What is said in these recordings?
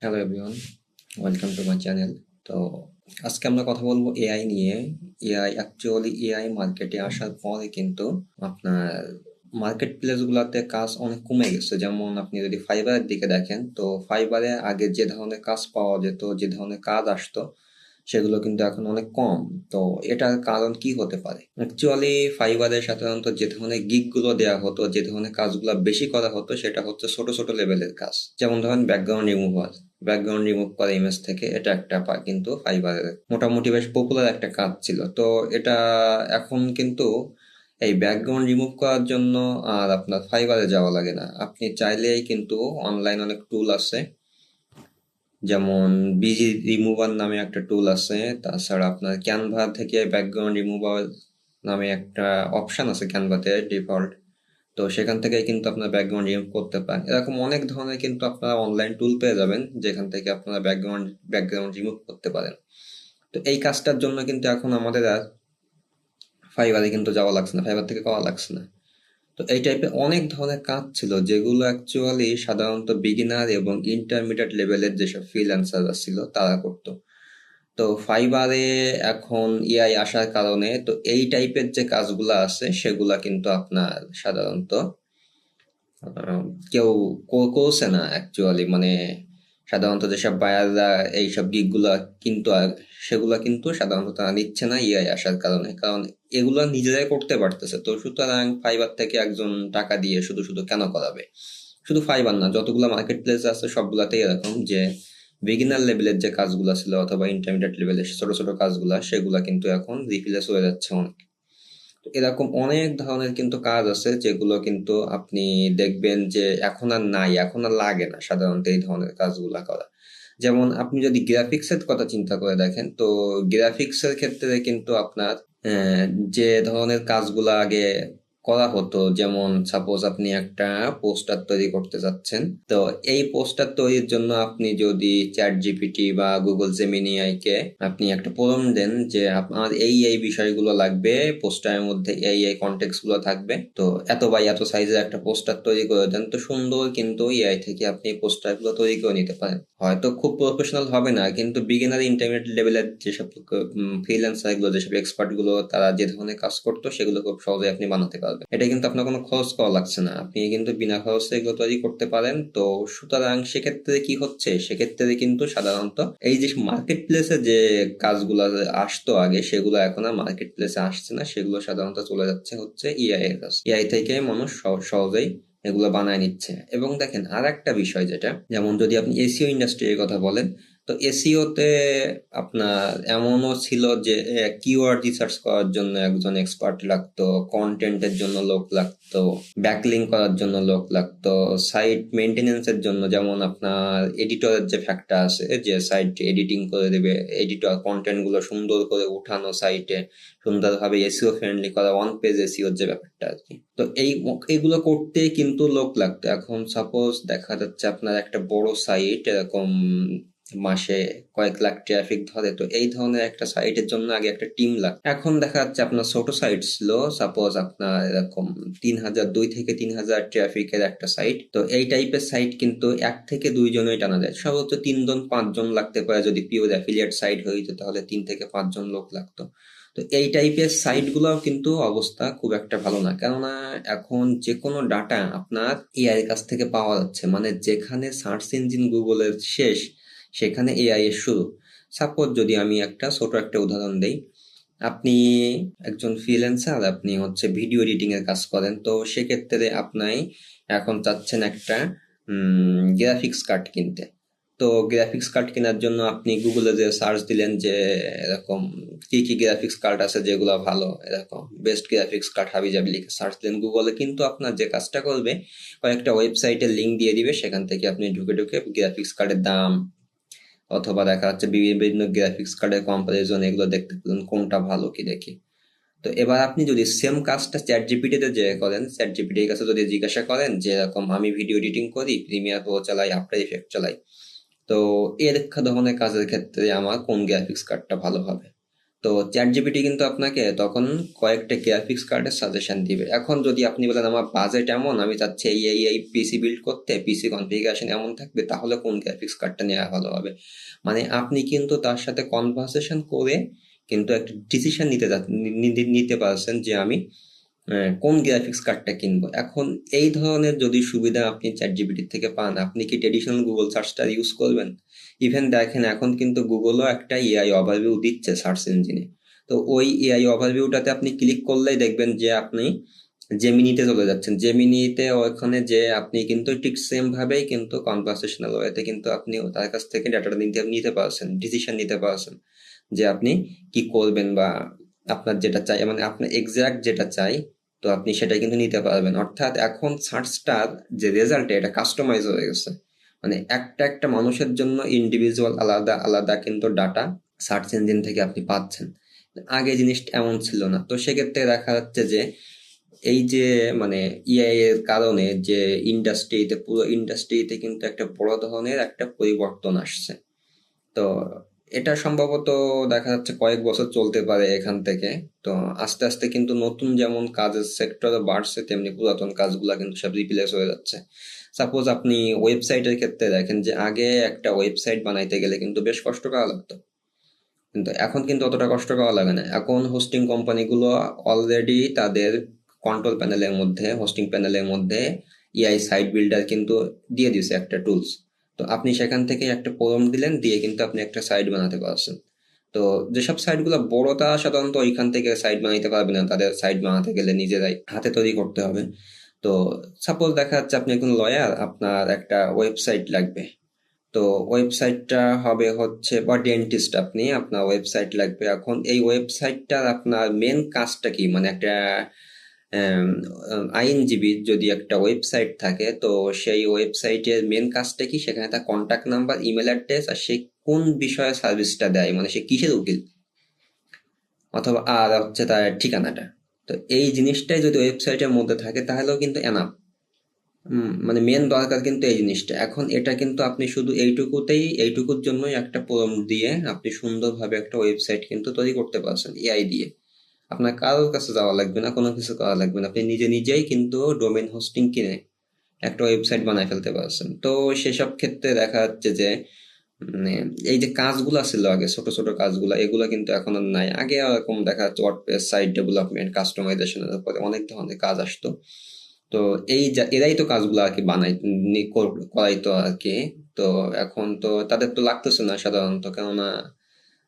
Hello everyone, welcome to my channel. তো আজকে আমরা কথা বলবো এআই নিয়ে। এআই মার্কেটে আসার পরে কিন্তু আপনার মার্কেট প্লেসগুলোতে কাজ অনেক কমে গেছে। যেমন আপনি যদি ফাইবারের দিকে দেখেন, তো ফাইবারে আগে যে ধরনের কাজ পাওয়া যেত, যে ধরনের কাজ আসতো, সেগুলো কিন্তু এখন অনেক কম। তো এটার কারণ কি হতে পারে? অ্যাকচুয়ালি ফাইবারে সাধারণত যে ধরনের গিগগুলো দেওয়া হতো, যে ধরনের কাজগুলো বেশি করা হতো, সেটা হচ্ছে ছোট ছোট লেভেলের কাজ। যেমন ধরেন ব্যাকগ্রাউন্ড রিমুভ করা ইমেজ থেকে, এটা একটা কিন্তু ফাইবারের মোটামুটি বেশ পপুলার একটা কাজ ছিল। তো এটা এখন কিন্তু এই ব্যাকগ্রাউন্ড রিমুভ করার জন্য আর আপনার ফাইবারে যাওয়া লাগে না। আপনি চাইলেই কিন্তু অনলাইন অনেক টুল আছে, যেমন বিজি রিমুভার নামে একটা টুল আছে। তাছাড়া আপনার ক্যানভা থেকে ব্যাকগ্রাউন্ড রিমুভার নামে একটা অপশন আছে ক্যানভাতে ডিফল্ট। তো সেখান থেকে কিন্তু আপনার ব্যাকগ্রাউন্ড রিমুভ করতে পারেন। এরকম অনেক ধরনের কিন্তু আপনারা অনলাইন টুল পেয়ে যাবেন, যেখান থেকে আপনারা ব্যাকগ্রাউন্ড রিমুভ করতে পারেন। তো এই কাজটার জন্য কিন্তু এখন আমাদের আর ফাইবারে কিন্তু যাওয়া লাগছে না, ফাইবার থেকে করা লাগছে না। তো এই টাইপের অনেক ধরনের কাজ ছিল, যেগুলো অ্যাকচুয়ালি সাধারণত বিগিনার এবং ইন্টারমিডিয়েট লেভেলের যেসব ফ্রিল্যান্সাররা ছিল তারা করতো। তো ফাইবারে এখন এআই আসার কারণে তো এই টাইপের যে কাজগুলো আছে সেগুলা কিন্তু আপনার সাধারণত আহ, কেউ করছে না অ্যাকচুয়ালি। মানে সাধারণত যেসব বায়াররা এইসব গিগগুলা কিন্তু সেগুলা কিন্তু সাধারণত তারা নিচ্ছে না এআই আসার কারণে, কারণ এগুলা নিজেরাই করতে পারতেছে। তো সুতরাং ফাইবার থেকে একজন টাকা দিয়ে শুধু শুধু কেন করাবে? শুধু ফাইবার না, যতগুলো মার্কেট প্লেস আছে সবগুলাতেই এরকম যে বিগিনার লেভেলের যে কাজগুলো ছিল অথবা ইন্টারমিডিয়েট লেভেলের ছোট ছোট কাজগুলা, সেগুলা কিন্তু এখন রিপ্লেস হয়ে যাচ্ছে অনেক। তো এরকম অনেক ধরনের কিন্তু কাজ আছে যেগুলো কিন্তু আপনি দেখবেন যে এখন আর নাই, এখন আর লাগে না সাধারণত এই ধরনের কাজগুলা করা। যেমন আপনি যদি গ্রাফিক্সের কথা চিন্তা করে দেখেন, তো গ্রাফিক্সের ক্ষেত্রে কিন্তু আপনার আহ, যে ধরনের কাজগুলো আগে করা হতো, যেমন সাপোজ আপনি একটা পোস্টার তৈরি করতে যাচ্ছেন। তো এই পোস্টার তৈরির জন্য আপনি যদি চ্যাট জিপিটি বা গুগল জেমিনি কে আপনি একটা প্রম্পট দেন যে আপনার এই এই বিষয়গুলো লাগবে, পোস্টারের মধ্যে এই এই কন্টেক্সট গুলো থাকবে, তো এত বাই এত সাইজের একটা পোস্টার তৈরি করে দেন, তো সুন্দর কিন্তু এআই থেকে আপনি পোস্টার গুলো তৈরি করে নিতে পারেন। হয়তো খুব প্রফেশনাল হবে না, কিন্তু বিগিনার ইন্টারমিডিয়েট লেভেলের যেসব ফ্রিল্যান্সার গুলো, যেসব এক্সপার্ট গুলো, তারা যে ধরনের কাজ করতো সেগুলো খুব সহজে আপনি বানাতে পারবেন। এটা কিন্তু আপনার কোনো খরচ করা লাগছে না, আপনি কিন্তু বিনা খরচে এগুলো তৈরি করতে পারেন। তো সুতরাং সেক্ষেত্রে কি হচ্ছে, সেক্ষেত্রে কিন্তু সাধারণত এই যে মার্কেট প্লেসে যে কাজগুলো আসতো আগে, সেগুলো এখন আর মার্কেট প্লেসে আসছে না, সেগুলো সাধারণত চলে যাচ্ছে হচ্ছে এআই এর কাছে। এআই থেকে মানুষ সহজেই এগুলো বানায় নিচ্ছে। এবং দেখেন আর একটা বিষয়, যেটা যেমন যদি আপনি এসিও ইন্ডাস্ট্রির কথা বলেন, তো এসিওতে আপনার এমনও ছিল যে কিওয়ার্ড রিসার্চ করার জন্য একজন এক্সপার্ট লাগতো, কন্টেন্টের জন্য লোক লাগতো, ব্যাকলিং করার জন্য লোক লাগতো, সাইট মেনটেনেন্সের জন্য, যেমন আপনার এডিটরের যে ফ্যাক্টর আছে, যে সাইট এডিটিং করে দেবে, এডিটর কন্টেন্ট গুলো সুন্দর করে উঠানো, সাইটে সুন্দরভাবে এসিও ফ্রেন্ডলি করা, ওয়ান পেজ এসিওর যে ব্যাপারটা আর কি। তো এইগুলো করতে কিন্তু লোক লাগতো। এখন সাপোজ দেখা যাচ্ছে আপনার একটা বড় সাইট এরকম মাসে কয়েক লাখ ট্রাফিক ধরে, তো এই ধরনের একটা সাইটের জন্য আগে একটা টিম লাগতো। এখন দেখা যাচ্ছে আপনার ছোট সাইট ছিল, সাপোজ আপনার এরকম 2 থেকে 3 হাজার ট্রাফিকের একটা সাইট, তো এই টাইপের সাইট কিন্তু 1 থেকে 2 জনই টানা যায়, সর্বোচ্চ 3 জন 5 জন লাগতে পারে। যদি পিওর অ্যাফিলিয়েট সাইট হইতো তাহলে 3 থেকে 5 জন লোক লাগতো। তো এই টাইপের সাইট গুলোও কিন্তু অবস্থা খুব একটা ভালো না, কেননা এখন যে কোনো ডাটা আপনার এআই এর কাছ থেকে পাওয়া যাচ্ছে। মানে যেখানে সার্চ ইঞ্জিন গুগলের শেষ, সেখানে এআই এর শুরু। সাপোজ যদি আমি একটা ছোট একটা উদাহরণ দেই, আপনি একজন ফ্রিল্যান্সার, আপনি হচ্ছে ভিডিও এডিটিং এর কাজ করেন। তো সেক্ষেত্রে আপনি এখন চাচ্ছেন একটা গ্রাফিক্স কার্ড কিনতে। তো গ্রাফিক্স কার্ড কেনার জন্য আপনি গুগলে যে সার্চ দিলেন যে এরকম কি কি গ্রাফিক্স কার্ড আছে যেগুলো ভালো, এরকম বেস্ট গ্রাফিক্স কার্ড হাবিজাবি লিখে সার্চ দিলেন গুগলে, কিন্তু আপনার যে কাজটা করবে, কয়েকটা ওয়েবসাইটের লিঙ্ক দিয়ে দিবে, সেখান থেকে আপনি ঢুকে ঢুকে গ্রাফিক্স কার্ডের দাম অথবা দেখা যাচ্ছে বিভিন্ন গ্রাফিক্স কার্ডের কম্পারিজন, এগুলো দেখতে পেলেন কোনটা ভালো কি দেখি। তো এবার আপনি যদি সেম কাজটা চ্যাট জিপিটিতে যে করেন, চ্যাট জিপিটির কাছে যদি জিজ্ঞাসা করেন যে এরকম আমি ভিডিও এডিটিং করি, প্রিমিয়ার প্রো চালাই, আফটার ইফেক্ট চালাই, তো এর ধরনের কাজের ক্ষেত্রে আমার কোন গ্রাফিক্স কার্ডটা ভালো হবে, তো চ্যাটজিপিটি কিন্তু আপনাকে তখন কয়েকটা গ্রাফিক্স কার্ডের সাজেশন দিবে। এখন যদি আপনি বলেন আমার বাজেট এমন, আমি চাচ্ছি এই পিসি বিল্ড করতে, পিসি কনফিগারেশন এমন থাকবে, তাহলে কোন গ্রাফিক্স কার্ডটা নেওয়া ভালো হবে? মানে আপনি কিন্তু তার সাথে কনভারসেশন করে কিন্তু একটা ডিসিশন নিতে পারছেন যে আমি কোন গ্রাফিক্স কার্ডটা কিনবো। এখন এই ধরনের যদি সুবিধা আপনি চ্যাটজিপিটি থেকে পান, আপনি কি ট্রেডিশনাল গুগল সার্চটা ইউজ করবেন? ইভেন দেখেন এখন কিন্তু গুগলও একটা এআই ওভারভিউ দিচ্ছে সার্চ ইঞ্জিনে। তো ওই এআই ওভারভিউটাতে আপনি ক্লিক করলেই দেখবেন যে আপনি জেমিনিতে চলে যাচ্ছেন। জেমিনিতে ওখানে যে আপনি কিন্তু ঠিক সেম ভাবেই কিন্তু কনভারসেশনাল ওয়েতে কিন্তু আপনি তার কাছ থেকে ডাটাটা নিতে পারছেন, ডিসিশন নিতে পারছেন যে আপনি কি করবেন, বা আপনার যেটা চাই, মানে আপনার এক্সাক্ট যেটা চাই, তো আপনি সেটাই কিন্তু নিতে পারবেন। অর্থাৎ এখন সার্চটার যে রেজাল্ট, এটা কাস্টমাইজ হয়ে গেছে। মানে একটা মানুষের জন্য ইন্ডিভিজুয়াল আলাদা আলাদা কিন্তু ডাটা সার্চ ইঞ্জিন থেকে আপনি পাচ্ছেন। আগে জিনিসটা এমন ছিল না। তো সেক্ষেত্রে দেখা যাচ্ছে যে এই যে মানে ইআই এর কারণে যে পুরো ইন্ডাস্ট্রিতে কিন্তু একটা বড় ধরনের একটা পরিবর্তন আসছে। তো এটা সম্ভবত দেখা যাচ্ছে কয়েক বছর চলতে পারে এখান থেকে। তো আস্তে আস্তে কিন্তু নতুন যেমন কাজের সেক্টর বাড়ছে, তেমনি পুরাতন কাজগুলা কিন্তু সব রিপ্লেস হয়ে যাচ্ছে। সাপোজ আপনি ওয়েবসাইটের ক্ষেত্রে দেখেন যে আগে একটা ওয়েবসাইট বানাইতে গেলে কিন্তু বেশ কষ্ট করা লাগতো, কিন্তু এখন কিন্তু অতটা কষ্ট করা লাগে না। এখন হোস্টিং কোম্পানিগুলো অলরেডি তাদের কন্ট্রোল প্যানেলের মধ্যে, হোস্টিং প্যানেলের মধ্যে এআই সাইট বিল্ডার কিন্তু দিয়ে দিয়েছে একটা টুলস। তো আপনি সেখান থেকে একটা প্রম্পট দিলেন, দিয়ে কিন্তু আপনি একটা সাইট বানাতে পারছেন। তো যেসব সাইটগুলো বড়, তারা সাধারণত ওইখান থেকে সাইট বানাইতে পারবে না, তাদের সাইট বানাতে গেলে নিজেরাই হাতে তৈরি করতে হবে। তো সাপোজ দেখা যাচ্ছে আপনি একজন লয়ার, আপনার একটা ওয়েবসাইট লাগবে। তো ওয়েবসাইটটা হবে হচ্ছে, বা ডেন্টিস্ট আপনি, আপনার ওয়েবসাইট লাগবে। এখন এই ওয়েবসাইটটার আপনার মেন কাজটা কি, মানে একটা আইনজীবী যদি একটা ওয়েবসাইট থাকে, তো সেই ওয়েবসাইটের মেন কাজটা কি, সেখানে তার কন্ট্যাক্ট নাম্বার, ইমেল অ্যাড্রেস, আর সে কোন বিষয়ে সার্ভিসটা দেয়, মানে সে কিসের উকিল, অথবা আর হচ্ছে তার ঠিকানাটা। তো এই জিনিসটাই যদি ওয়েবসাইটের মধ্যে থাকে তাহলেও কিন্তু এনাফ। মানে মেন দরকার কিন্তু এই জিনিসটা। এখন এটা কিন্তু আপনি শুধু এইটুকুর জন্যই একটা প্রম্পট দিয়ে আপনি সুন্দরভাবে একটা ওয়েবসাইট কিন্তু তৈরি করতে পারছেন এআই দিয়ে। আপনার কারোর কাছে যাওয়া লাগবে না, কোনো কিছু করা লাগবে না, আপনি নিজেই কিন্তু ডোমেইন হোস্টিং কিনে একটা ওয়েবসাইট বানায় ফেলতে পারছেন। তো সেসব ক্ষেত্রে দেখা যাচ্ছে যে মানে এই যে কাজগুলা ছিল আগে, ছোট ছোট কাজগুলা, এগুলা কিন্তু এখন আর নাই। আগে এরকম দেখা যাচ্ছে ওয়ার্ডপ্রেস সাইট ডেভেলপমেন্ট, কাস্টমাইজেশনের উপরে অনেক ধরনের কাজ আসতো। তো এরাই তো কাজগুলো আর কি করাইতো আর কি। তো এখন তো তাদের তো লাগতেছে না সাধারণত, কেননা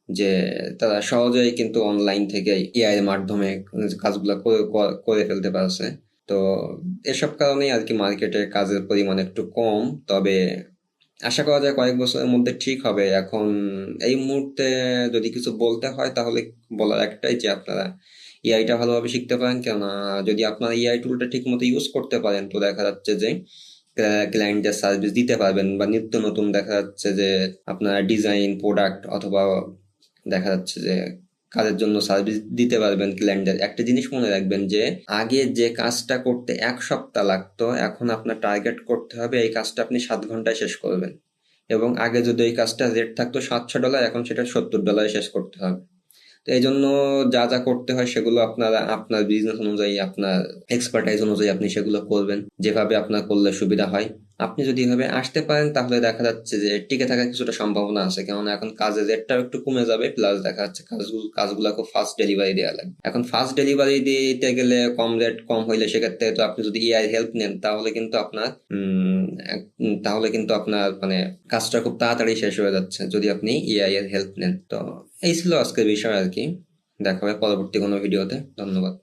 যে তারা সহজেই কিন্তু অনলাইন থেকে এআই এর মাধ্যমে কাজগুলো করে ফেলতে পারছে। তো এসব কারণেই আর কি মার্কেটে কাজের পরিমাণ একটু কম। তবে আশা করা যায় কয়েক বছরের মধ্যে ঠিক হবে। এখন এই মুহূর্তে যদি কিছু বলতে হয়, তাহলে বলার একটাই যে আপনারা এআইটা ভালোভাবে শিখতে পারেন। কেননা যদি আপনারা এআই টুলটা ঠিক মতো ইউজ করতে পারেন, তো দেখা যাচ্ছে যে ক্লায়েন্টের সার্ভিস দিতে পারবেন, বা নিত্য নতুন দেখা যাচ্ছে যে আপনার ডিজাইন, প্রোডাক্ট, অথবা দেখা যাচ্ছে যে কাজের জন্য সার্ভিস দিতে পারবেন ক্লায়েন্টের। একটা জিনিস মনে রাখবেন যে আগে যে কাজটা করতে 1 সপ্তাহ লাগতো, এখন আপনার টার্গেট করতে হবে এই কাজটা আপনি 7 ঘন্টায় শেষ করবেন। এবং আগে যদি এই কাজটা রেট থাকতো $700, এখন সেটা $70 শেষ করতে হবে। তো এই জন্য যা যা করতে হয় সেগুলো আপনারা আপনার বিজনেস অনুযায়ী, আপনার এক্সপার্টাইজ অনুযায়ী আপনি সেগুলো করবেন, যেভাবে আপনার করলে সুবিধা হয়। আপনি যদি এভাবে আসতে পারেন, তাহলে দেখা যাচ্ছে যে টিকে থাকার কিছুটা সম্ভাবনা আছে। কেননা এখন কাজের রেটটাও একটু কমে যাবে, প্লাস দেখা যাচ্ছে কাজগুলো খুব ফাস্ট ডেলিভারি দেওয়া লাগবে। এখন ফাস্ট ডেলিভারি দিতে গেলে কম রেট কম হইলে, সেক্ষেত্রে তো আপনি যদি এআই হেল্প নেন, তাহলে কিন্তু আপনার মানে কাজটা খুব তাড়াতাড়ি শেষ হয়ে যাচ্ছে যদি আপনি এআই এর হেল্প নেন। তো এই ছিল আজকের বিষয় আর কি। দেখা হবে পরবর্তী কোনো ভিডিওতে। ধন্যবাদ।